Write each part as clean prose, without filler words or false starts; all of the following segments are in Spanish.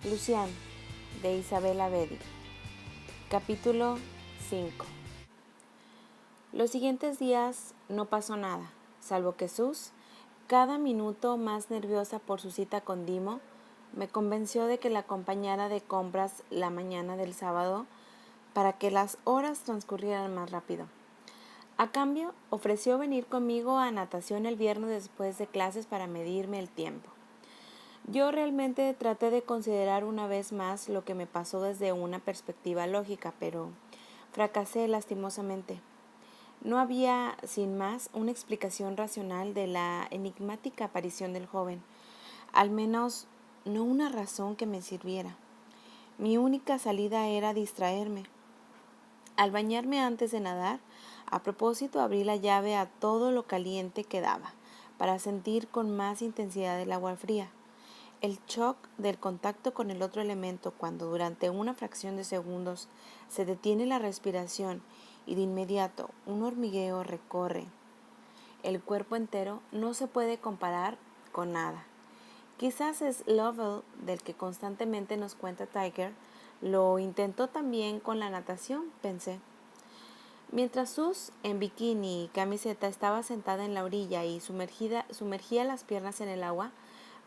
Lucian, de Isabella Bedi. Capítulo 5. Los siguientes días no pasó nada, salvo que Sus, cada minuto más nerviosa por su cita con Dimo, me convenció de que la acompañara de compras la mañana del sábado para que las horas transcurrieran más rápido. A cambio, ofreció venir conmigo a natación el viernes después de clases para medirme el tiempo. Yo realmente traté de considerar una vez más lo que me pasó desde una perspectiva lógica, pero fracasé lastimosamente. No había, sin más, una explicación racional de la enigmática aparición del joven, al menos no una razón que me sirviera. Mi única salida era distraerme. Al bañarme antes de nadar, a propósito abrí la llave a todo lo caliente que daba, para sentir con más intensidad el agua fría. El shock del contacto con el otro elemento cuando durante una fracción de segundos se detiene la respiración y de inmediato un hormigueo recorre el cuerpo entero no se puede comparar con nada. Quizás es Lovell, del que constantemente nos cuenta Tiger, lo intentó también con la natación, pensé. Mientras Sus, en bikini y camiseta, estaba sentada en la orilla y sumergía las piernas en el agua,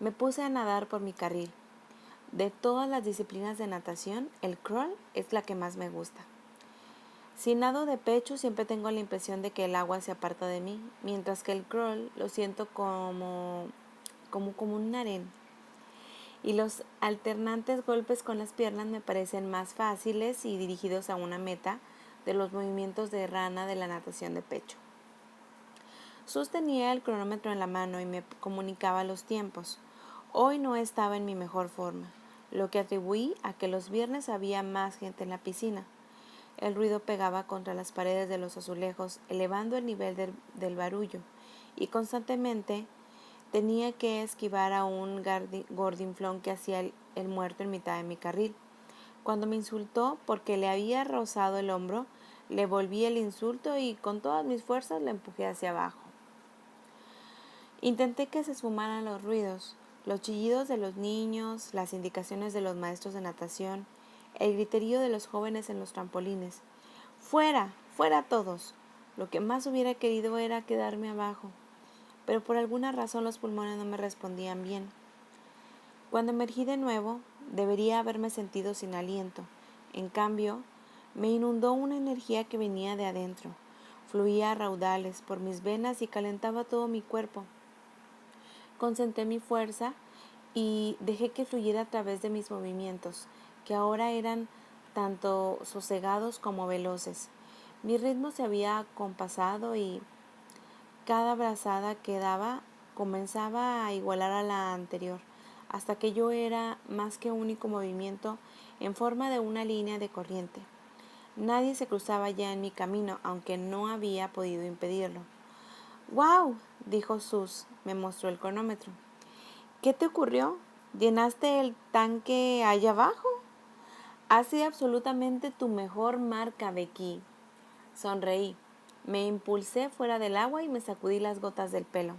me puse a nadar por mi carril. De todas las disciplinas de natación, el crawl es la que más me gusta. Si nado de pecho, siempre tengo la impresión de que el agua se aparta de mí, mientras que el crawl lo siento como un harén. Y los alternantes golpes con las piernas me parecen más fáciles y dirigidos a una meta de los movimientos de rana de la natación de pecho. Sus tenía el cronómetro en la mano y me comunicaba los tiempos. Hoy no estaba en mi mejor forma, lo que atribuí a que los viernes había más gente en la piscina. El ruido pegaba contra las paredes de los azulejos, elevando el nivel del barullo, y constantemente tenía que esquivar a un gordinflón que hacía el muerto en mitad de mi carril. Cuando me insultó porque le había rozado el hombro, le volví el insulto y con todas mis fuerzas le empujé hacia abajo. Intenté que se esfumaran los ruidos, los chillidos de los niños, las indicaciones de los maestros de natación, el griterío de los jóvenes en los trampolines. ¡Fuera! ¡Fuera todos! Lo que más hubiera querido era quedarme abajo, pero por alguna razón los pulmones no me respondían bien. Cuando emergí de nuevo, debería haberme sentido sin aliento. En cambio, me inundó una energía que venía de adentro. Fluía a raudales por mis venas y calentaba todo mi cuerpo. Concentré mi fuerza y dejé que fluyera a través de mis movimientos, que ahora eran tanto sosegados como veloces. Mi ritmo se había acompasado y cada brazada que daba comenzaba a igualar a la anterior, hasta que yo era más que un único movimiento en forma de una línea de corriente. Nadie se cruzaba ya en mi camino, aunque no había podido impedirlo. ¡Guau! Dijo Sus, me mostró el cronómetro. ¿Qué te ocurrió? ¿Llenaste el tanque allá abajo? Ha sido absolutamente tu mejor marca, Becky. Sonreí. Me impulsé fuera del agua y me sacudí las gotas del pelo.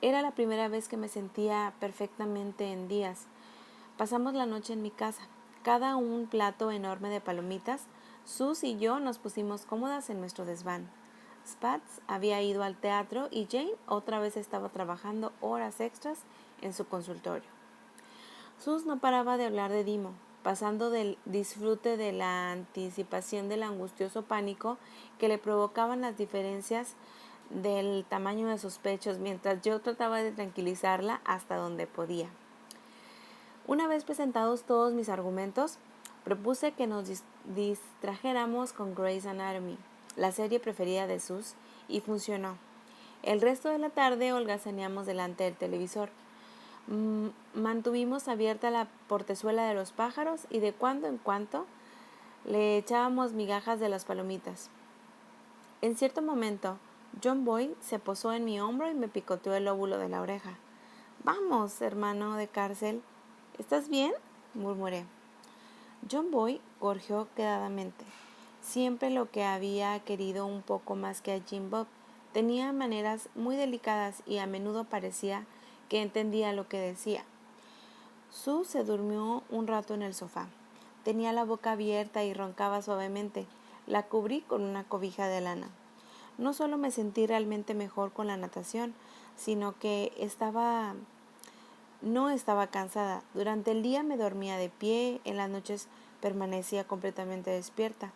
Era la primera vez que me sentía perfectamente en días. Pasamos la noche en mi casa. Cada un plato enorme de palomitas. Sus y yo nos pusimos cómodas en nuestro desván. Spatz había ido al teatro y Jane otra vez estaba trabajando horas extras en su consultorio. Sus no paraba de hablar de Dimo, pasando del disfrute de la anticipación del angustioso pánico que le provocaban las diferencias del tamaño de sus pechos, mientras yo trataba de tranquilizarla hasta donde podía. Una vez presentados todos mis argumentos, propuse que nos distrajéramos con Grey's Anatomy, la serie preferida de Sus, y funcionó. El resto de la tarde holgazaneamos delante del televisor. Mantuvimos abierta la portezuela de los pájaros y de cuando en cuando le echábamos migajas de las palomitas. En cierto momento, John Boy se posó en mi hombro y me picoteó el lóbulo de la oreja. «Vamos, hermano de cárcel. ¿Estás bien?», murmuré. John Boy gorjeó quedadamente. Siempre lo que había querido un poco más que a Jim Bob. Tenía maneras muy delicadas y a menudo parecía que entendía lo que decía. Sue se durmió un rato en el sofá. Tenía la boca abierta y roncaba suavemente. La cubrí con una cobija de lana. No solo me sentí realmente mejor con la natación, sino que no estaba cansada. Durante el día me dormía de pie, en las noches permanecía completamente despierta.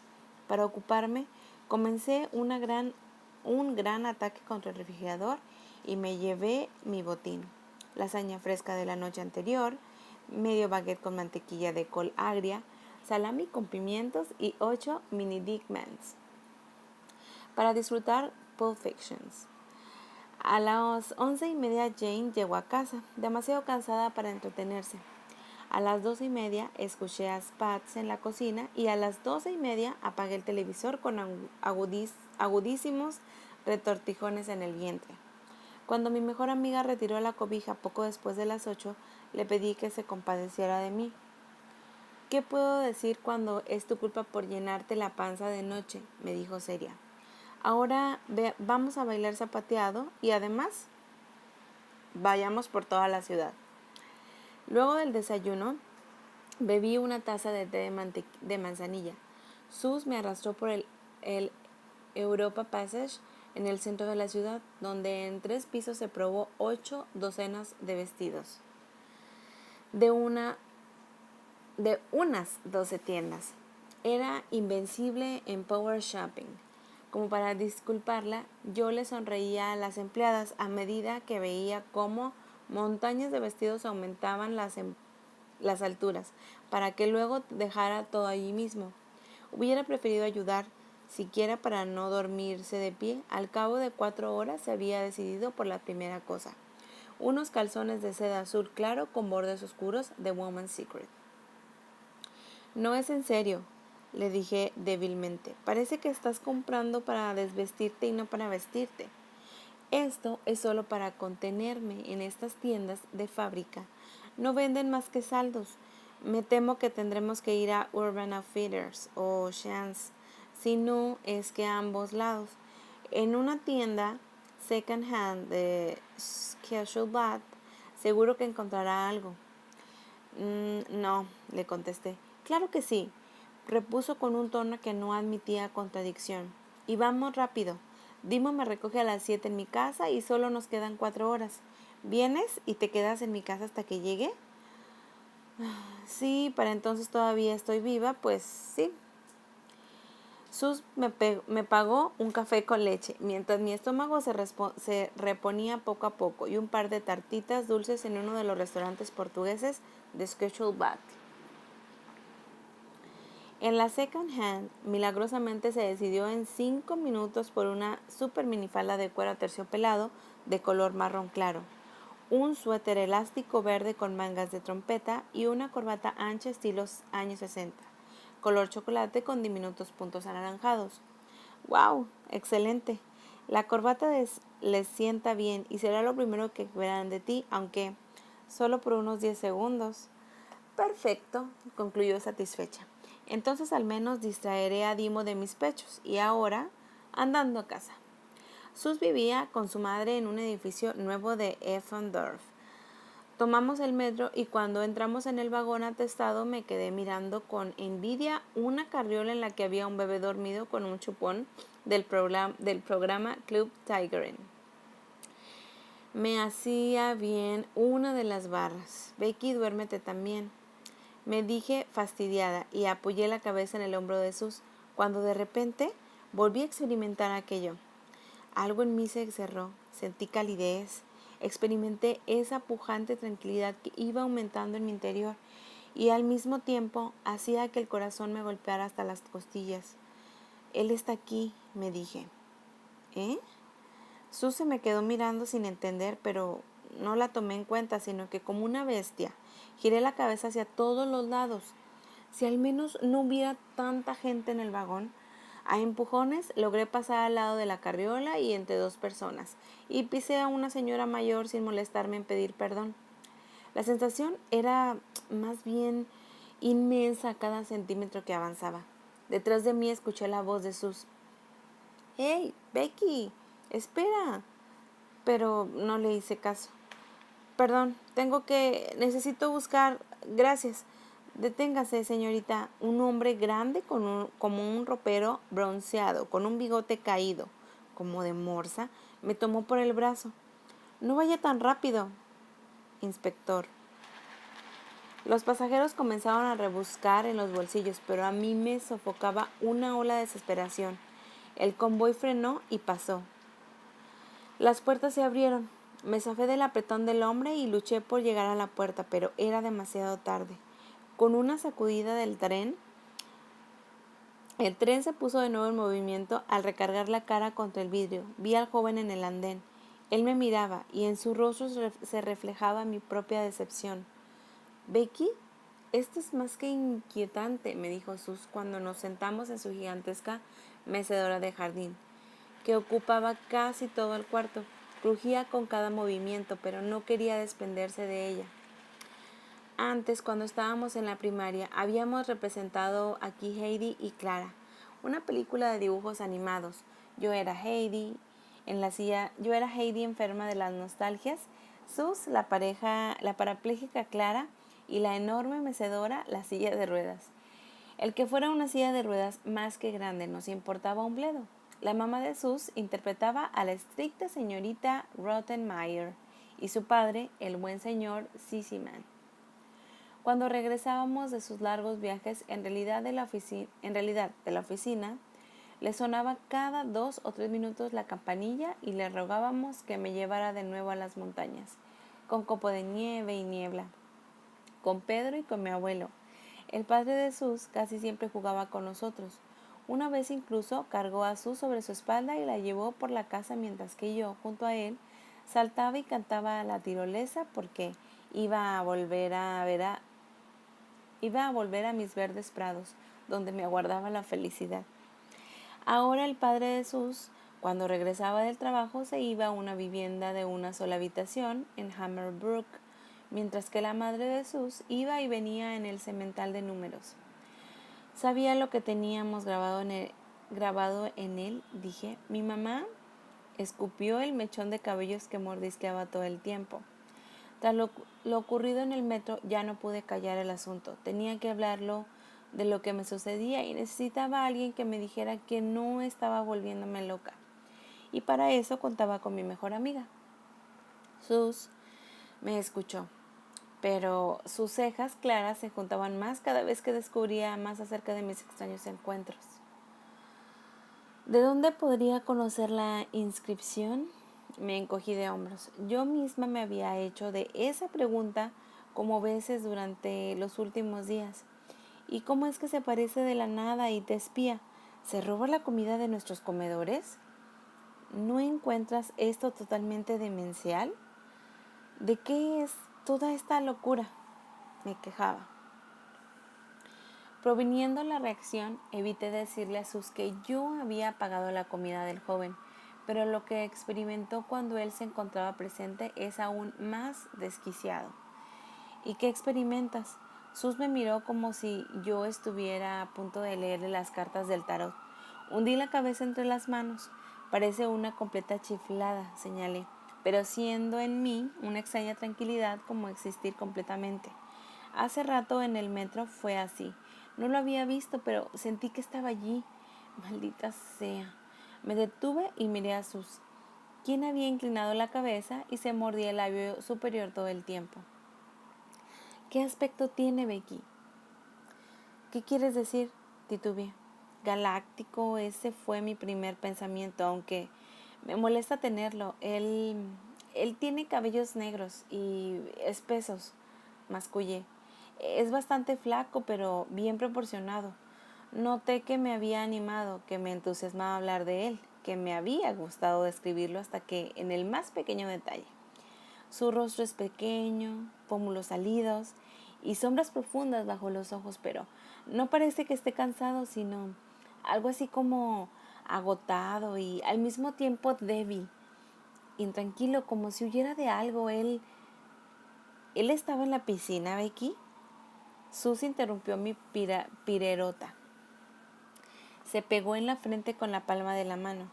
Para ocuparme, comencé un gran ataque contra el refrigerador y me llevé mi botín. Lasaña fresca de la noche anterior, medio baguette con mantequilla de col agria, salami con pimientos y 8 mini Dickmans para disfrutar Pulp Fictions. A las 11:30 Jane llegó a casa, demasiado cansada para entretenerse. A las 12:30 escuché a Spats en la cocina y a las 12:30 apagué el televisor con agudísimos retortijones en el vientre. Cuando mi mejor amiga retiró la cobija poco después de las 8, le pedí que se compadeciera de mí. ¿Qué puedo decir cuando es tu culpa por llenarte la panza de noche?, me dijo seria. Ahora vamos a bailar zapateado y además vayamos por toda la ciudad. Luego del desayuno, bebí una taza de té de manzanilla. Sus me arrastró por el Europa Passage en el centro de la ciudad, donde en 3 pisos se probó 8 docenas de vestidos de unas 12 tiendas. Era invencible en power shopping. Como para disculparla, yo le sonreía a las empleadas a medida que veía cómo montañas de vestidos aumentaban las alturas, para que luego dejara todo allí mismo. Hubiera preferido ayudar, siquiera para no dormirse de pie. Al cabo de 4 horas se había decidido por la primera cosa: unos calzones de seda azul claro con bordes oscuros de Woman's Secret. No es en serio, le dije débilmente. Parece que estás comprando para desvestirte y no para vestirte. Esto es solo para contenerme en estas tiendas de fábrica. No venden más que saldos. Me temo que tendremos que ir a Urban Outfitters o Shands, si no es que a ambos lados. En una tienda second hand de Casual Bad, seguro que encontrará algo. No, le contesté. Claro que sí, repuso con un tono que no admitía contradicción. Y vamos rápido. Dimo me recoge a las 7 en mi casa y solo nos quedan 4 horas. ¿Vienes y te quedas en mi casa hasta que llegue? Sí, para entonces todavía estoy viva, pues sí. Sus me pagó un café con leche, mientras mi estómago se reponía poco a poco, y un par de tartitas dulces en uno de los restaurantes portugueses de Schedule Bath. En la second hand, milagrosamente se decidió en 5 minutos por una super minifalda de cuero aterciopelado de color marrón claro, un suéter elástico verde con mangas de trompeta y una corbata ancha estilo años 60, color chocolate con diminutos puntos anaranjados. ¡Wow! ¡Excelente! La corbata les sienta bien y será lo primero que verán de ti, aunque solo por unos 10 segundos. Perfecto, concluyó satisfecha. Entonces al menos distraeré a Dimo de mis pechos. Y ahora, andando a casa. Sus vivía con su madre en un edificio nuevo de Effendorf. Tomamos el metro y cuando entramos en el vagón atestado me quedé mirando con envidia una carriola en la que había un bebé dormido con un chupón del programa Club Tigeren. Me hacía bien una de las barras. Becky, duérmete también, me dije fastidiada y apoyé la cabeza en el hombro de Sus, cuando de repente volví a experimentar aquello. Algo en mí se cerró, sentí calidez, experimenté esa pujante tranquilidad que iba aumentando en mi interior y al mismo tiempo hacía que el corazón me golpeara hasta las costillas. Él está aquí, me dije. ¿Eh? Sus se me quedó mirando sin entender, pero no la tomé en cuenta, sino que como una bestia giré la cabeza hacia todos los lados. Si al menos no hubiera tanta gente en el vagón. A empujones logré pasar al lado de la carriola y entre 2 personas, y pisé a una señora mayor sin molestarme en pedir perdón. La sensación era más bien inmensa a cada centímetro que avanzaba. Detrás de mí escuché la voz de Sus. ¡Hey, Becky! ¡Espera! Pero no le hice caso. Perdón, necesito buscar, gracias. Deténgase, señorita. Un hombre grande como un ropero bronceado, con un bigote caído, como de morsa, me tomó por el brazo. No vaya tan rápido, inspector. Los pasajeros comenzaron a rebuscar en los bolsillos, pero a mí me sofocaba una ola de desesperación. El convoy frenó y pasó. Las puertas se abrieron. Me zafé del apretón del hombre y luché por llegar a la puerta, pero era demasiado tarde. Con una sacudida del tren, el tren se puso de nuevo en movimiento al recargar la cara contra el vidrio. Vi al joven en el andén. Él me miraba y en su rostro se reflejaba mi propia decepción. «Becky, esto es más que inquietante», me dijo Sus cuando nos sentamos en su gigantesca mecedora de jardín, que ocupaba casi todo el cuarto. Crujía con cada movimiento, pero no quería desprenderse de ella. Antes, cuando estábamos en la primaria, habíamos representado aquí Heidi y Clara, una película de dibujos animados. Yo era Heidi enferma de las nostalgias, Sus, la parapléjica Clara, y la enorme mecedora, la silla de ruedas. El que fuera una silla de ruedas más que grande nos importaba un bledo. La mamá de Sus interpretaba a la estricta señorita Rottenmeier y su padre, el buen señor Sissyman. Cuando regresábamos de sus largos viajes, en realidad de la oficina, le sonaba cada 2 o 3 minutos la campanilla y le rogábamos que me llevara de nuevo a las montañas, con copo de nieve y niebla, con Pedro y con mi abuelo. El padre de Sus casi siempre jugaba con nosotros. Una vez incluso cargó a Sus sobre su espalda y la llevó por la casa mientras que yo, junto a él, saltaba y cantaba a la tirolesa porque iba a volver a mis verdes prados, donde me aguardaba la felicidad. Ahora el padre de Sus, cuando regresaba del trabajo, se iba a una vivienda de una sola habitación en Hammerbrook, mientras que la madre de Sus iba y venía en el semental de números. Sabía lo que teníamos grabado en él, dije. Mi mamá escupió el mechón de cabellos que mordisqueaba todo el tiempo. Tras lo ocurrido en el metro, ya no pude callar el asunto. Tenía que hablarlo de lo que me sucedía y necesitaba a alguien que me dijera que no estaba volviéndome loca. Y para eso contaba con mi mejor amiga. Sus me escuchó, pero sus cejas claras se juntaban más cada vez que descubría más acerca de mis extraños encuentros. ¿De dónde podría conocer la inscripción? Me encogí de hombros. Yo misma me había hecho de esa pregunta como veces durante los últimos días. ¿Y cómo es que se aparece de la nada y te espía? ¿Se roba la comida de nuestros comedores? ¿No encuentras esto totalmente demencial? ¿De qué es toda esta locura?, me quejaba. Proviniendo la reacción, evité decirle a Sus que yo había pagado la comida del joven, pero lo que experimentó cuando él se encontraba presente es aún más desquiciado. ¿Y qué experimentas? Sus me miró como si yo estuviera a punto de leerle las cartas del tarot. Hundí la cabeza entre las manos. Parece una completa chiflada, señalé, pero siendo en mí una extraña tranquilidad como existir completamente. Hace rato en el metro fue así. No lo había visto, pero sentí que estaba allí. Maldita sea. Me detuve y miré a Sus, quien había inclinado la cabeza y se mordía el labio superior todo el tiempo. ¿Qué aspecto tiene, Becky? ¿Qué quieres decir?, titubeé. Galáctico, ese fue mi primer pensamiento, aunque me molesta tenerlo. Él tiene cabellos negros y espesos, mascullé. Es bastante flaco, pero bien proporcionado. Noté que me había animado, que me entusiasmaba hablar de él, que me había gustado describirlo hasta que en el más pequeño detalle. Su rostro es pequeño, pómulos salidos y sombras profundas bajo los ojos, pero no parece que esté cansado, sino algo así como agotado y al mismo tiempo débil, intranquilo, como si huyera de algo. Él estaba en la piscina, Becky. Sus interrumpió mi pirerota. Se pegó en la frente con la palma de la mano.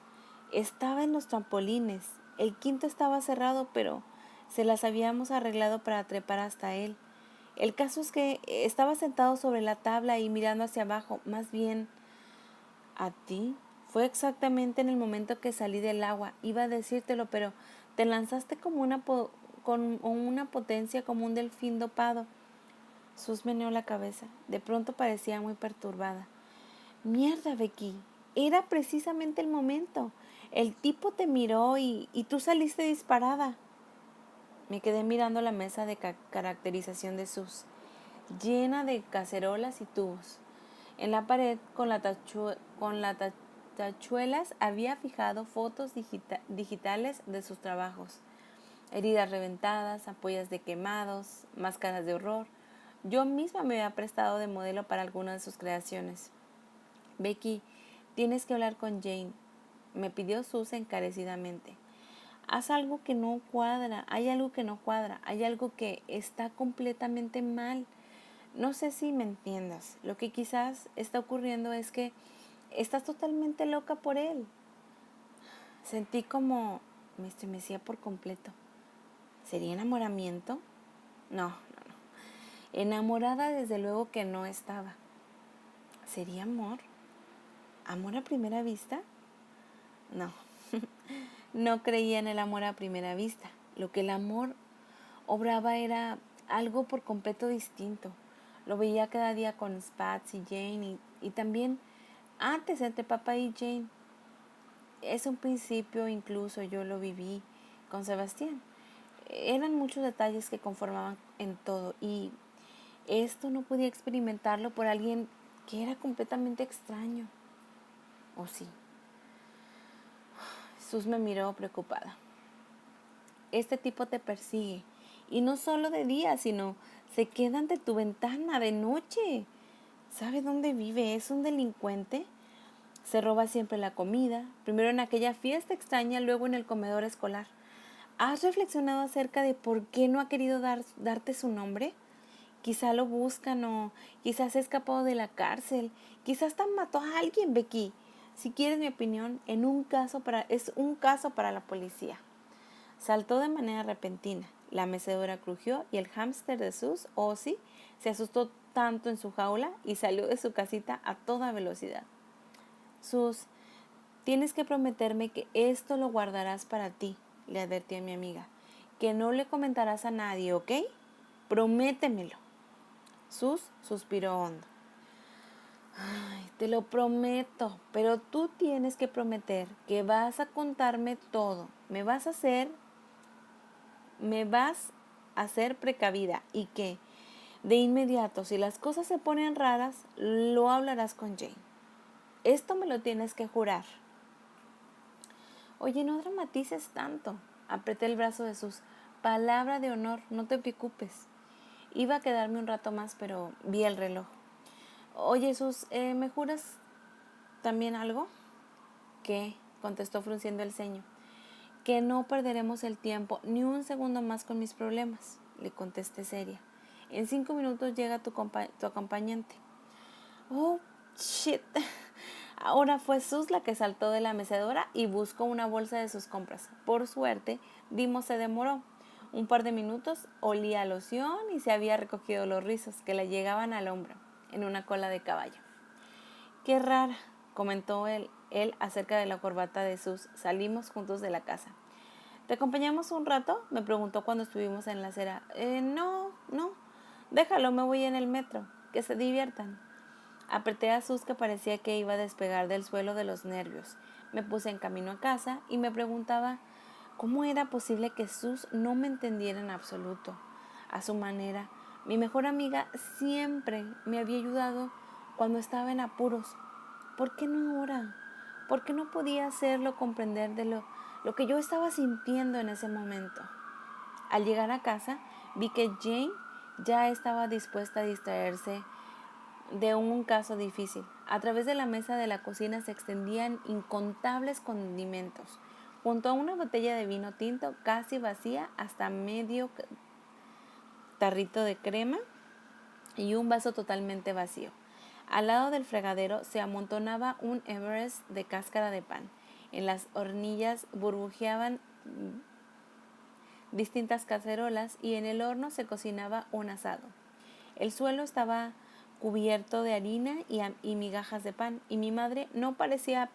Estaba en los trampolines. El quinto estaba cerrado, pero Se las habíamos arreglado para trepar hasta él. El caso es que estaba sentado sobre la tabla y mirando hacia abajo, más bien a ti. Fue exactamente en el momento que salí del agua. Iba a decírtelo, pero te lanzaste como con una potencia como un delfín dopado. Sus meneó la cabeza. De pronto parecía muy perturbada. Mierda, Becky. Era precisamente el momento. El tipo te miró y tú saliste disparada. Me quedé mirando la mesa de caracterización de Sus, llena de cacerolas y tubos. En la pared, con las tachuelas, había fijado fotos digitales de sus trabajos. Heridas reventadas, ampollas de quemados, máscaras de horror. Yo misma me había prestado de modelo para algunas de sus creaciones. Becky, tienes que hablar con Jane, me pidió Sus encarecidamente. Haz algo que no cuadra, hay algo que no cuadra, hay algo que está completamente mal. No sé si me entiendas. Lo que quizás está ocurriendo es que estás totalmente loca por él. Sentí como me estremecía por completo. ¿Sería enamoramiento? No. Enamorada desde luego que no estaba. ¿Sería amor? ¿Amor a primera vista? No. No creía en el amor a primera vista. Lo que el amor obraba era algo por completo distinto. Lo veía cada día con Spats y Jane y también antes entre papá y Jane. Es un principio, incluso yo lo viví con Sebastián. Eran muchos detalles que conformaban en todo y esto no podía experimentarlo por alguien que era completamente extraño. ¿O sí? Sus me miró preocupada. Este tipo te persigue y no solo de día, sino se queda ante tu ventana de noche. ¿Sabe dónde vive? ¿Es un delincuente? Se roba siempre la comida, primero en aquella fiesta extraña, luego en el comedor escolar. ¿Has reflexionado acerca de por qué no ha querido darte su nombre? Quizá lo buscan o quizás se ha escapado de la cárcel. Quizás hasta mató a alguien, Becky. Si quieres mi opinión, es un caso para la policía. Saltó de manera repentina. La mecedora crujió y el hámster de Sus, Ozzy, se asustó tanto en su jaula y salió de su casita a toda velocidad. Sus, tienes que prometerme que esto lo guardarás para ti, le advertí a mi amiga. Que no le comentarás a nadie, ¿ok? Prométemelo. Sus suspiró hondo. Ay, te lo prometo, pero tú tienes que prometer que vas a contarme todo. Me vas a hacer precavida y que de inmediato, si las cosas se ponen raras, lo hablarás con Jane. Esto me lo tienes que jurar. Oye, no dramatices tanto. Apreté el brazo de Sus. Palabra de honor, no te preocupes. Iba a quedarme un rato más, pero vi el reloj. Oye, Sus, ¿me juras también algo? ¿Qué? Contestó frunciendo el ceño. Que no perderemos el tiempo ni un segundo más con mis problemas, le contesté seria. En 5 minutos llega tu acompañante. Oh, shit. Ahora fue Sus la que saltó de la mecedora y buscó una bolsa de sus compras. Por suerte, Dimo se demoró. Un par de minutos olía a loción y se había recogido los rizos que le llegaban al hombro en una cola de caballo. Qué rara, comentó él acerca de la corbata de Sus. Salimos juntos de la casa. ¿Te acompañamos un rato? Me preguntó cuando estuvimos en la acera. No. Déjalo, me voy en el metro. Que se diviertan. Apreté a Sus, que parecía que iba a despegar del suelo de los nervios. Me puse en camino a casa y me preguntaba cómo era posible que Sus no me entendiera en absoluto. A su manera, mi mejor amiga siempre me había ayudado cuando estaba en apuros. ¿Por qué no ahora? ¿Por qué no podía hacerlo comprender de lo que yo estaba sintiendo en ese momento? Al llegar a casa, vi que Jane ya estaba dispuesta a distraerse de un caso difícil. A través de la mesa de la cocina se extendían incontables condimentos. Junto a una botella de vino tinto casi vacía hasta medio tarrito de crema y un vaso totalmente vacío. Al lado del fregadero se amontonaba un Everest de cáscara de pan. En las hornillas burbujeaban distintas cacerolas y en el horno se cocinaba un asado. El suelo estaba cubierto de harina y migajas de pan, y mi madre no parecía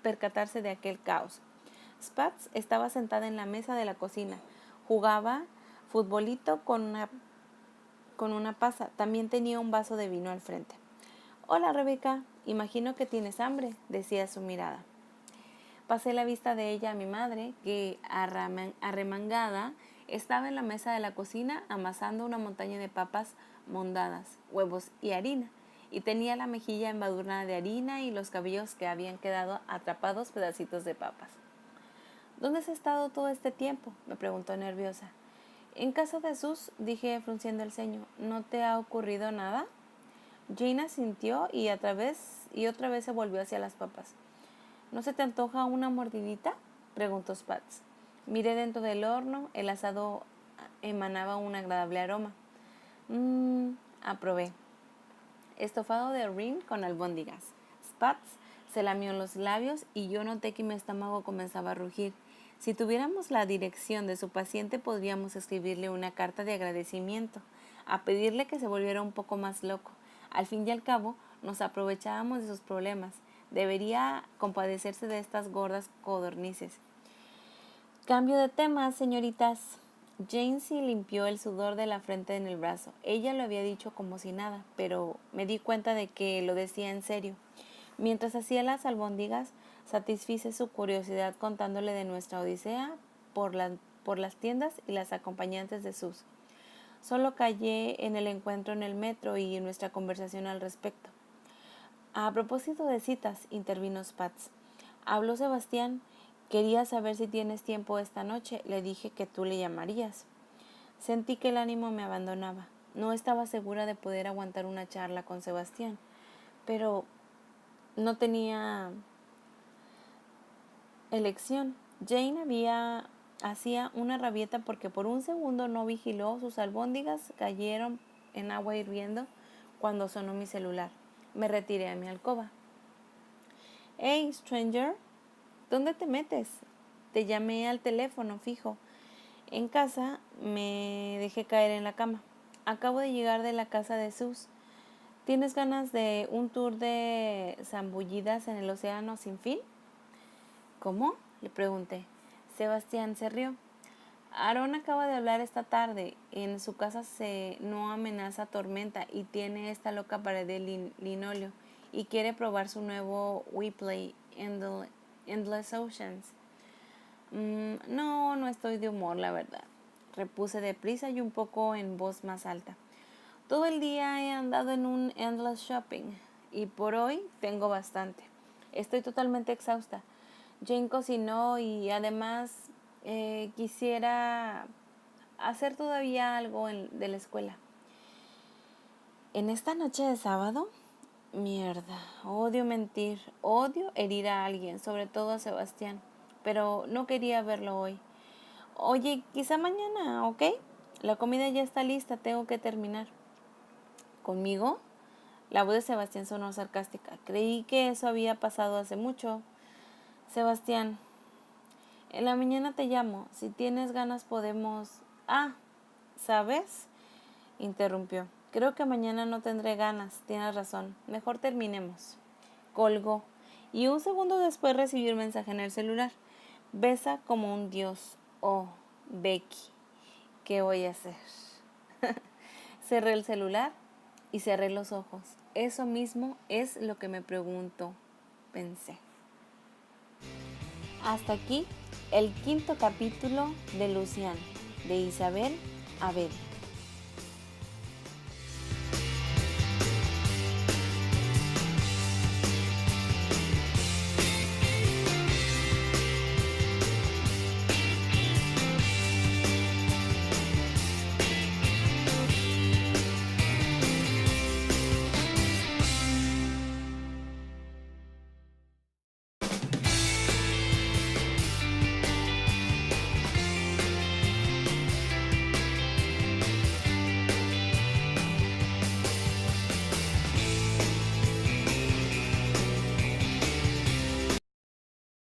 percatarse de aquel caos. Spatz estaba sentada en la mesa de la cocina. Jugaba futbolito con una pasa. También tenía un vaso de vino al frente. «Hola, Rebeca, imagino que tienes hambre», decía su mirada. Pasé la vista de ella a mi madre, que arremangada estaba en la mesa de la cocina amasando una montaña de papas mondadas, huevos y harina, y tenía la mejilla embadurnada de harina y los cabellos que habían quedado atrapados pedacitos de papas. «¿Dónde has estado todo este tiempo?», me preguntó nerviosa. «En casa de Sus», dije frunciendo el ceño. «¿No te ha ocurrido nada?». Jane asintió y otra vez se volvió hacia las papas. «¿No se te antoja una mordidita?», preguntó Spatz. Miré dentro del horno. El asado emanaba un agradable aroma. Aprobé. Estofado de rin con albóndigas. Spatz se lamió los labios y yo noté que mi estómago comenzaba a rugir. Si tuviéramos la dirección de su paciente, podríamos escribirle una carta de agradecimiento, a pedirle que se volviera un poco más loco. Al fin y al cabo, nos aprovechábamos de sus problemas. Debería compadecerse de estas gordas codornices. «Cambio de tema, señoritas». Jane se limpió el sudor de la frente en el brazo. Ella lo había dicho como si nada, pero me di cuenta de que lo decía en serio. Mientras hacía las albóndigas, satisfice su curiosidad contándole de nuestra odisea por las tiendas y las acompañantes de Sus. Solo callé en el encuentro en el metro y en nuestra conversación al respecto. «A propósito de citas», intervino Spatz. «Habló Sebastián. Quería saber si tienes tiempo esta noche. Le dije que tú le llamarías». Sentí que el ánimo me abandonaba. No estaba segura de poder aguantar una charla con Sebastián, pero no tenía elección. Jane hacía una rabieta porque por un segundo no vigiló. Sus albóndigas cayeron en agua hirviendo cuando sonó mi celular. Me retiré a mi alcoba. «Hey, stranger, ¿dónde te metes?». Te llamé al teléfono fijo. En casa me dejé caer en la cama. Acabo de llegar de la casa de Sus. ¿Tienes ganas de un tour de zambullidas en el océano sin fin? ¿Cómo?, le pregunté. Sebastián se rió. Aarón acaba de hablar esta tarde. En su casa no amenaza tormenta y tiene esta loca pared de linóleo y quiere probar su nuevo WePlay Endless Oceans. No estoy de humor, la verdad, repuse deprisa y un poco en voz más alta. Todo el día he andado en un endless shopping y por hoy tengo bastante. Estoy totalmente exhausta. Jane cocinó y además quisiera hacer todavía algo de la escuela. ¿En esta noche de sábado? Mierda, odio mentir, odio herir a alguien, sobre todo a Sebastián, pero no quería verlo hoy. Oye, quizá mañana, ¿ok? La comida ya está lista, tengo que terminar. ¿Conmigo? La voz de Sebastián sonó sarcástica. Creí que eso había pasado hace mucho. Sebastián, en la mañana te llamo. Si tienes ganas podemos... Ah, ¿sabes?, interrumpió. Creo que mañana no tendré ganas. Tienes razón. Mejor terminemos. Colgó. Y un segundo después recibí un mensaje en el celular. Besa como un dios. Oh, Becky. ¿Qué voy a hacer? Cerré el celular y cerré los ojos. Eso mismo es lo que me pregunto, pensé. Hasta aquí el 5º capítulo de Lucian, de Isabel Abed.